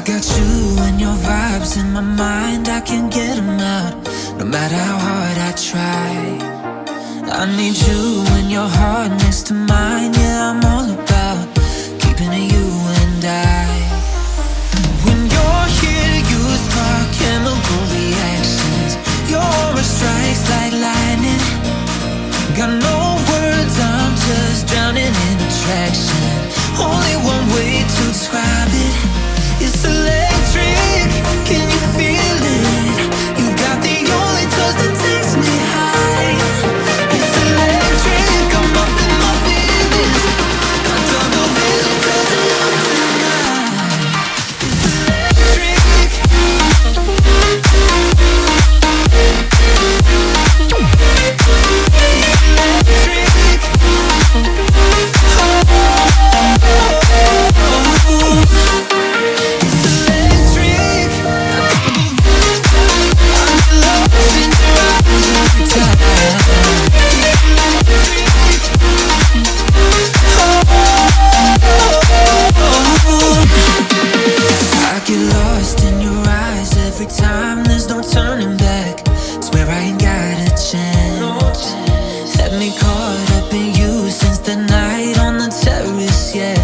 Got you and your vibes in my mind, I can't get them out, no matter how hard I try. I need you and your heart next to mine, yeah, I'm all about keeping it you and I. When you're here, you spark chemical reactions. Your aura strikes like lightning. Got no words, I'm just drowning in attraction. Only one way to describe it. It's electric, can you feel it? You got the only touch that takes me high. It's electric, I'm up in my feelings. I drop the feeling 'cause I love tonight. It's electric. Had me caught up in you since the night on the terrace, yeah.